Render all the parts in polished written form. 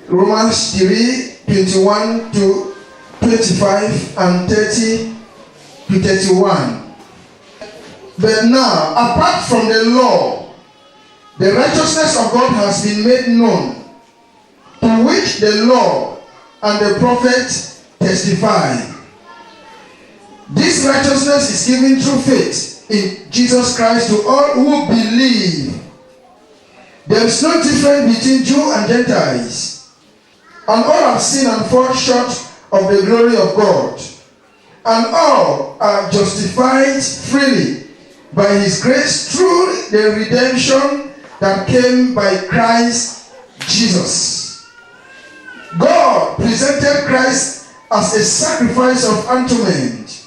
Romans 3:21 to 25 and 30 to 31. But now, apart from the law, the righteousness of God has been made known, to which the law and the prophets testify. This righteousness is given through faith in Jesus Christ to all who believe. There is no difference between Jew and Gentiles, and all have sinned and fall short of the glory of God, and all are justified freely by His grace through the redemption that came by Christ Jesus. God presented Christ as a sacrifice of atonement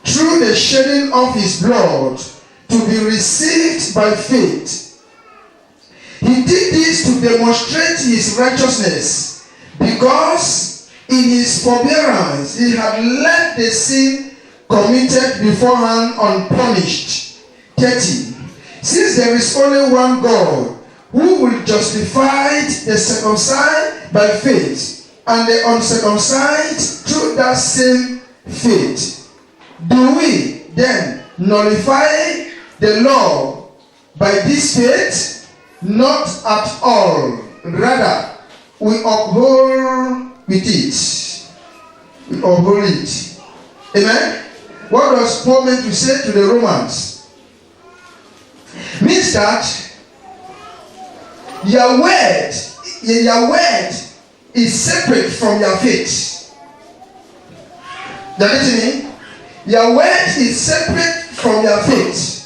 through the shedding of His blood to be received by faith. He did this to demonstrate His righteousness, because in His forbearance He had left the sin committed beforehand unpunished. 30. Since there is only one God, who will justify the circumcised by faith, and the uncircumcised through that same faith, do we then nullify the law by this faith? Not at all. Rather, we uphold with it. We uphold it. Amen? What does Paul meant to say to the Romans? Means that your word is separate from your faith. That is me. Your word is separate from your faith.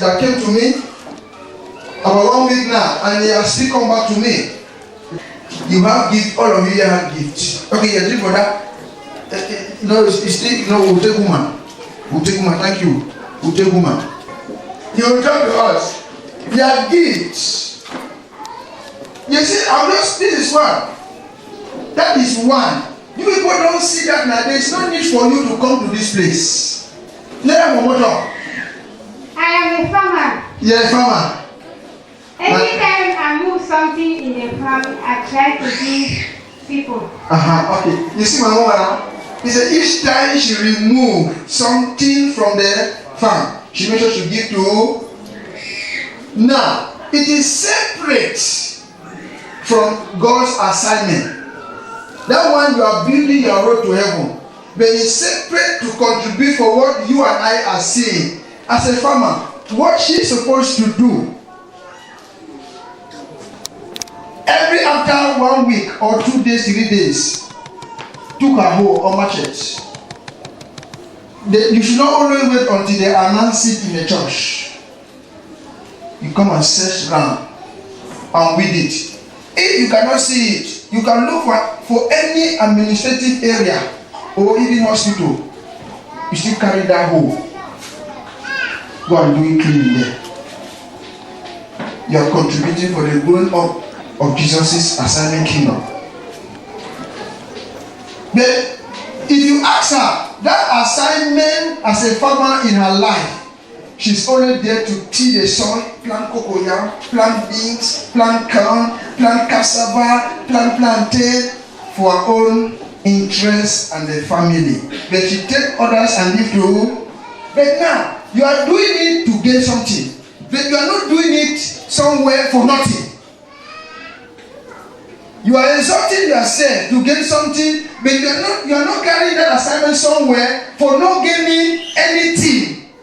That came to me about 1 week now, and he has still come back to me. You have gift, all of you have gift. Okay, you're doing for that. It's still, we'll take woman. We'll take woman, thank you. We'll take woman. You will come to us. You have gifts. You see, this is one. That is one. You people don't see that now. There is no need for you to come to this place. Let me one more. I am a farmer. You're a farmer. Every time I move something in the farm, I try to give people. Okay. You see my mom now? He said each time she remove something from the farm, she makes sure she give to. Now, it is separate from God's assignment. That one you are building your road to heaven. But it's separate to contribute for what you and I are seeing. As a farmer, what she's supposed to do every after 1 week or 2 days, 3 days, took her hoe or machete. You should not always wait until they announce it in the church. You come and search around and weed it. If you cannot see it, you can look for any administrative area or even hospital. You still carry that hoe. Go and do it clean there. You are contributing for the growing up of Jesus' assignment kingdom. But if you ask her, that assignment as a farmer in her life, she's only there to till the soil, plant cocoyam, plant beans, plant corn, plant cassava, plant plantain for her own interest and the family. But she take others and give to. But now, you are doing it to gain something, but you are not doing it somewhere for nothing. You are exalting yourself to gain something, but you are not carrying that assignment somewhere for not gaining anything.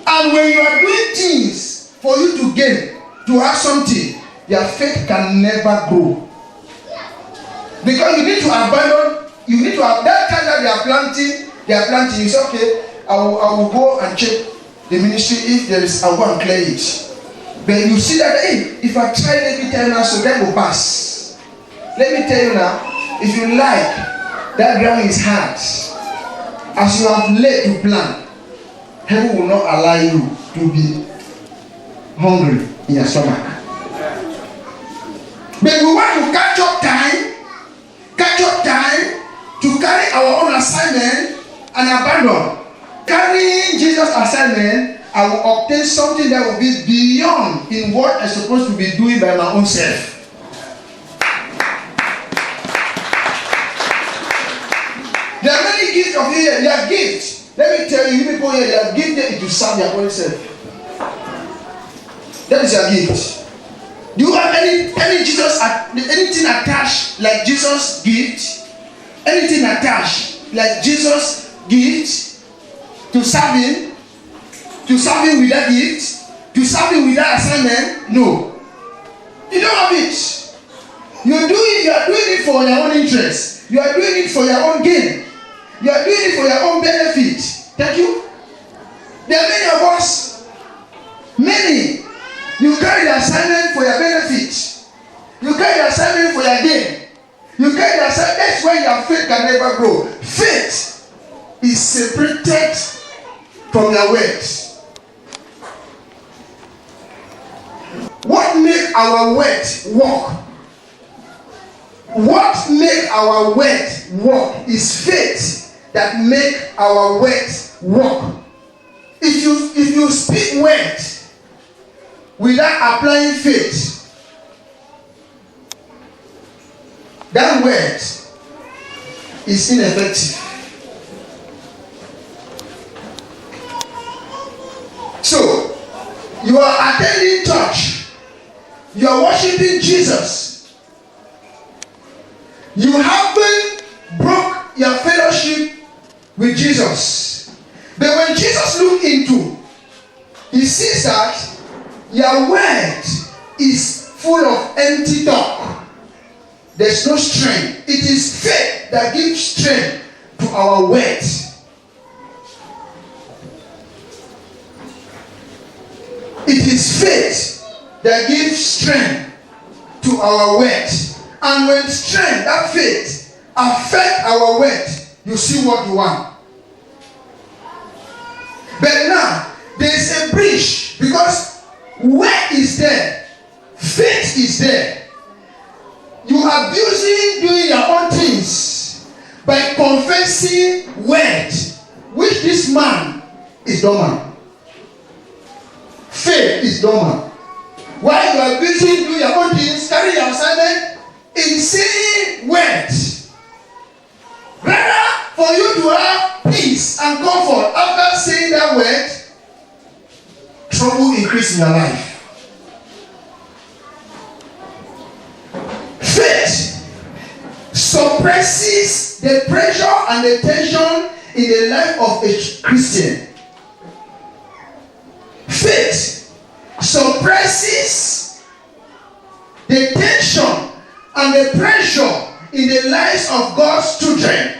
And when you are doing things for you to gain, to have something, your faith can never grow. Because you need to abandon, you need to have that time that they are planting, you say, okay, I will go and check the ministry. If there is, I'll go and clear it. But you see that, hey, if I try every time now, so that will pass. Let me tell you now, if you like, that ground is hard. As you have laid to plant, heaven will not allow you to be hungry in your stomach. But we want to catch up time to carry our own assignment and abandon. Carrying Jesus' assignment, I will obtain something that will be beyond in what I'm supposed to be doing by my own self. There are many gifts of you here. There are gifts. Let me tell you people here, they are gifted to serve their own self. That is your gift. Do you have anything attached like Jesus' gift? Anything attached like Jesus' gift to serve him? To serve him with that gift? To serve him with that assignment? No. You don't have it. You are doing it for your own interest. You are doing it for your own gain. You are doing it for your own benefit. Thank you. There are many of us. Many. You carry the assignment for your benefit. You carry the assignment for your gain. You carry the assignment. That's why your faith can never grow. Faith is separated from your words. What makes our words work? What makes our words work is faith that make our words work. If you speak words without applying faith, that word is ineffective. So, you are attending church, you are worshiping Jesus, you haven't broke your fellowship with Jesus. But when Jesus looked into, he sees that your word is full of empty talk. There's no strength. It is faith that gives strength to our words. It is faith that gives strength to our words. And when strength, that faith, affect our words, you see what you want. But now, there is a breach because word is there, faith is there. You are abusing doing your own things by confessing words, which this man is dormant. Faith is dormant. While you are abusing doing your own things, carry your assignment in saying words. Rather, for you to have peace and comfort after saying that word, trouble increase in your life. Faith suppresses the pressure and the tension in the life of a Christian. Faith suppresses the tension and the pressure in the lives of God's children.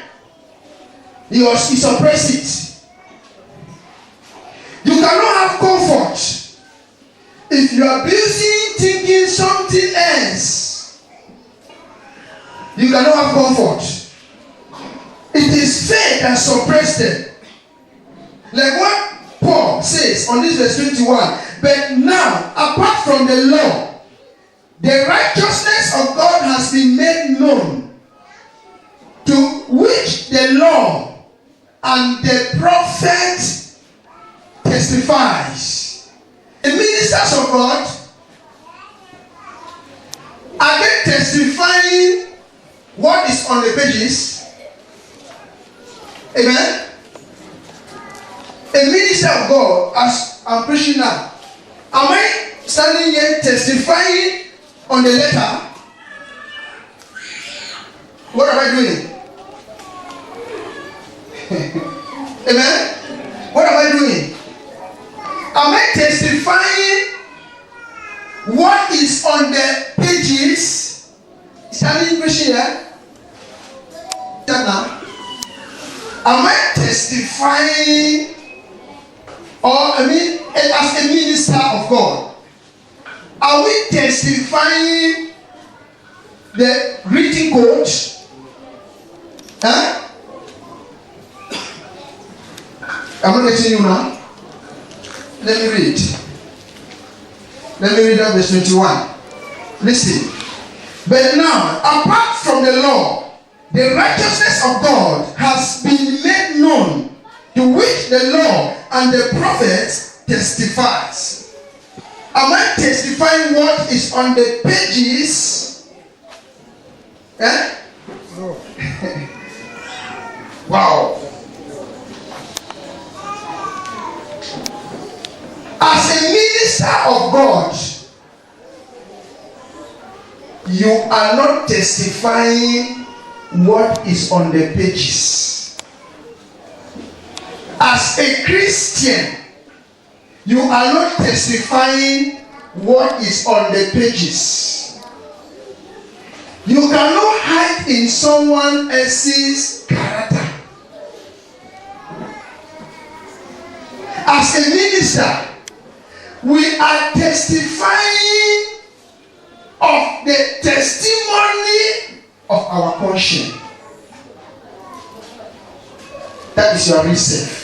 He suppresses it. You cannot have comfort if you are busy thinking something else. You cannot have comfort. It is faith that suppresses them. Like what Paul says on this verse 21. But now, apart from the law, the righteousness of God has been made known, to which the law and the prophet testifies. The ministers of God, are they testifying what is on the pages? Amen. A minister of God, as I'm preaching now, am I standing here testifying on the letter? What am I doing? Amen. What am I doing? Am I testifying what is on the pages? Standing preaching here. Now, am I testifying, or as a minister of God, are we testifying the greeting code? Huh? I'm not letting you now. Let me read. Let me read that verse 21. Listen. But now, apart from the law, the righteousness of God has been made known, the law and the prophets testifies. Am I testifying what is on the pages? Eh? Wow. As a minister of God, you are not testifying what is on the pages. As a Christian, you are not testifying what is on the pages. You cannot hide in someone else's character. As a minister, we are testifying of the testimony of our conscience. That is your reserve.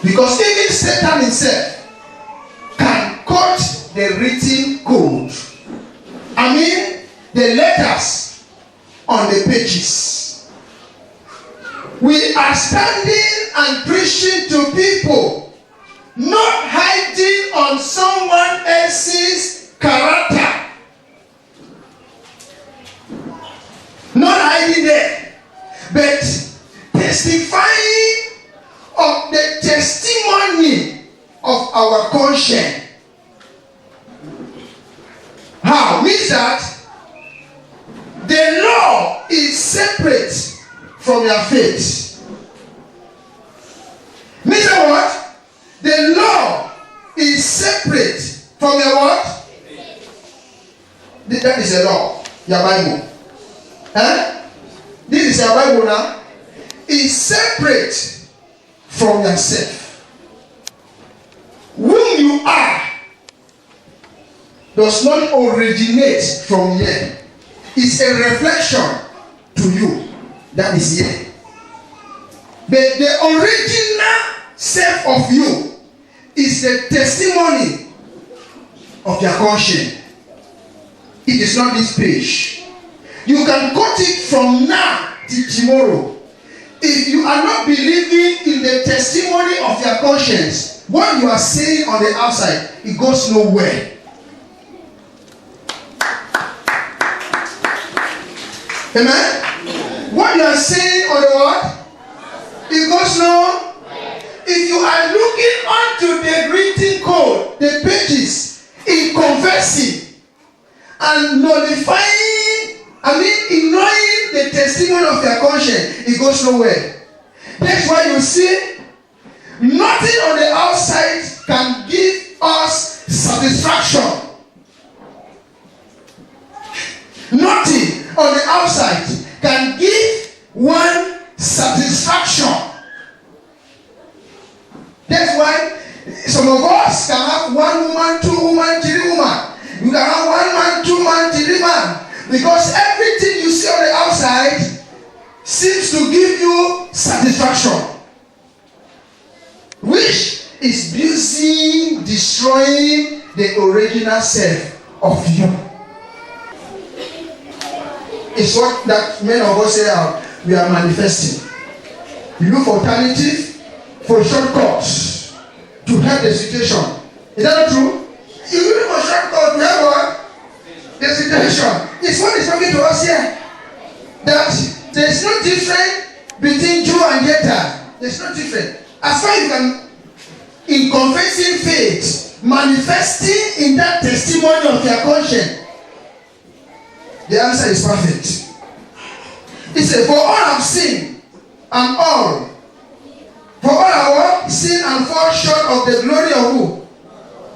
Because even Satan himself can quote the written code. I mean, the letters on the pages. We are standing and preaching to people, not hiding on someone else's character. Not hiding there, but testifying of the testimony of our conscience. How? Means that the law is separate from your faith. Means that what? The law is separate from your what? That is a law. Your Bible. Huh? This is your Bible now. Is separate from yourself. Whom you are does not originate from here. It's a reflection to you that is here. But the original self of you is the testimony of your conscience. It is not this page. You can quote it from now till tomorrow. If you are not believing in the testimony of your conscience, what you are saying on the outside, it goes nowhere. Amen? What you are saying on the what? It goes nowhere. If you are looking onto the written code, the pages, in confessing and nullifying, ignoring the testimony of your conscience, it goes nowhere. That's why you see, nothing on the outside can give us satisfaction. Nothing on the outside can give one satisfaction. That's why some of us can have 1 woman, 2 women, 3 women. You can have 1 man, 2 man, 3 man. Because everything you see on the outside seems to give you satisfaction, which is busy destroying the original self of you. It's what that many of us say we are manifesting. You look for alternative, for shortcuts to help the situation. Is that not true? You look for shortcuts to help what? The situation. It's what is talking to us here. That there is no difference between Jew and Gentile. There's no difference. As far as you can, in confessing faith, manifesting in that testimony of your conscience, the answer is perfect. He said, for all have sinned, and all. For all our sin and fall short of the glory of who?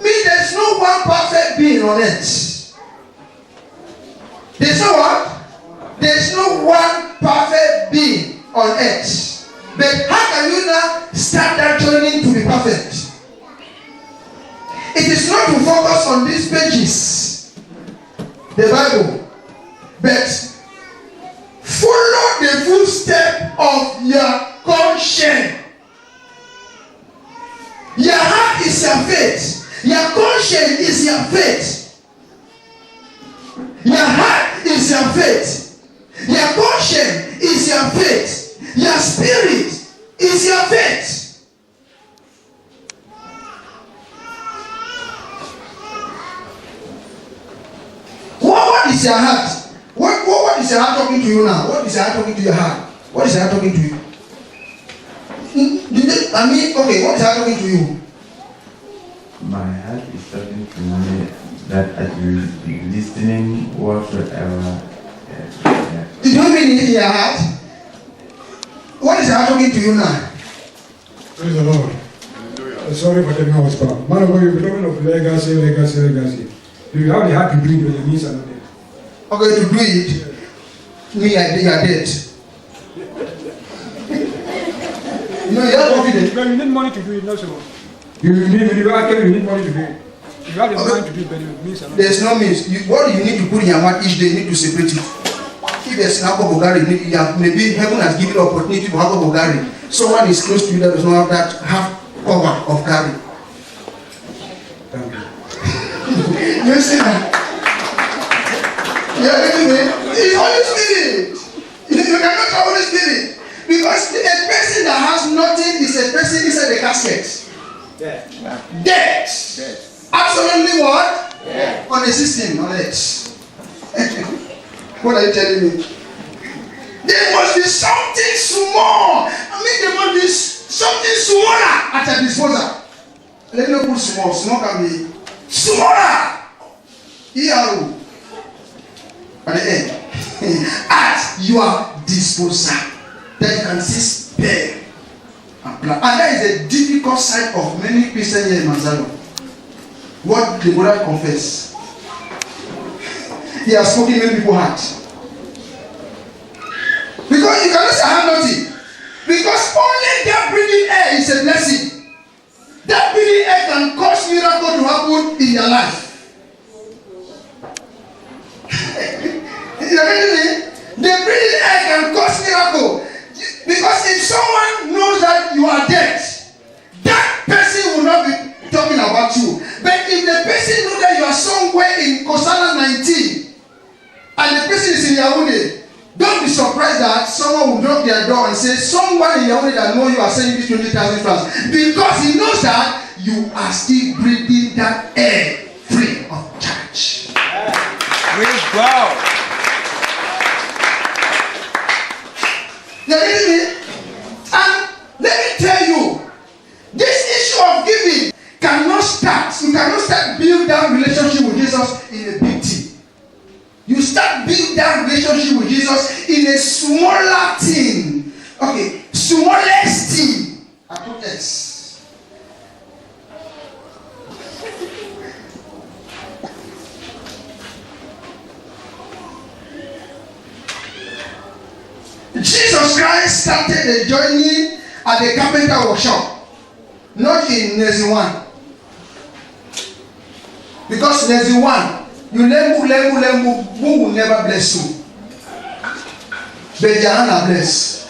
Means there's no one perfect being on earth. There's no what? There's no one perfect being on earth. But how can you now start that journey to be perfect? It is not to focus on these pages, the Bible, but follow the footstep of your conscience. Your heart is your faith. Your conscience is your faith. Your heart is your faith. Your conscience is your faith. Your spirit is your faith. your heart? What is your heart talking to you now? What is your heart talking to your heart? What is your heart talking to you? Okay, what is your heart talking to you? My heart is talking to me that I will be listening whatsoever. You don't mean it in your heart? What is your heart talking to you now? Praise the Lord. Sorry for taking our spot. Man of God, you're talking of legacy. Do you have the heart to do it when it means another? Okay, to do it, me, you are dead. No, you are confident. But you need money to do it, not so. You need money to do it. You have the mind to do it, but it means another. There's no means. What do you need to put in your mouth each day? You need to separate it. If there's an alcohol Bulgari, maybe heaven has given opportunity for alcohol Bulgari. Someone is close to you that does not have that half cover of Gary. Thank you. You see that? Yeah, it's Holy Spirit. You cannot have Holy Spirit. Because a person that has nothing is a person inside the casket. Dead. Absolutely what? On the system, on it. What are you telling me? There must be something small. There must be something smaller at your disposal. Let me not put small. Small can be smaller. ERO. At the end. At your disposal. That you can see spare and plan. And that is a difficult side of many Christians here in Manzano. What the brother confess. He has spoken many people's heart. Because you cannot say I have nothing. Because only that breathing air is a blessing. That breathing air can cause miracle to happen in your life. You getting me? The breathing air can cause miracle. Because if someone knows that you are dead, that person will not be talking about you. But if the person knows that you are somewhere in Kosala 19 and the person is in Yaoundé, don't be surprised that someone will knock their door and say, someone in Yaoundé that knows you are sending this 20,000 francs. Because he knows that you are still breathing that air free of charge. Praise God. You're getting me? And let me tell you, this issue of giving cannot start. You cannot start build that relationship with Jesus in a big thing. You start build that relationship with Jesus in a smaller thing. Okay, smallest thing. I put this. Jesus Christ started the journey at the carpenter workshop, not in Nazi 1. Because Nazi 1, you lembu, who will never bless you. But Jahana bless.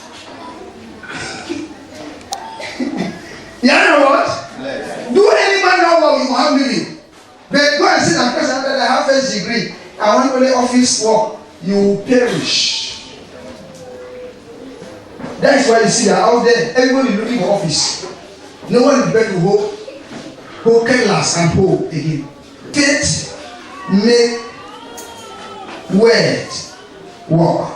Jahana what? Bless. Do any man know what you have living? But go and sit and person that I have first degree. I want only office work. You will perish. That is why you see that out there, everybody looking for office. No one is prepared to hold careless and hold again. Faith make word work.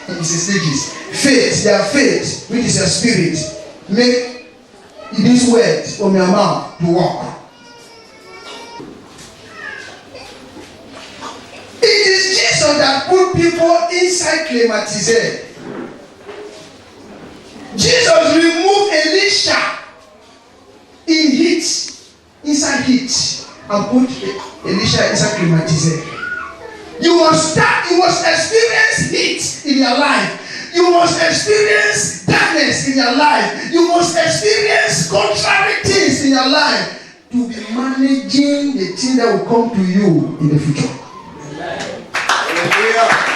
It's the stages. Faith, their faith, which is your spirit, make this word from your mouth to work. It is Jesus that put people inside climatized. Jesus removed Elisha in heat, inside heat, and put Elisha inside climatized. You must experience heat in your life. You must experience darkness in your life. You must experience contrary things in your life to be managing the thing that will come to you in the future. Hallelujah.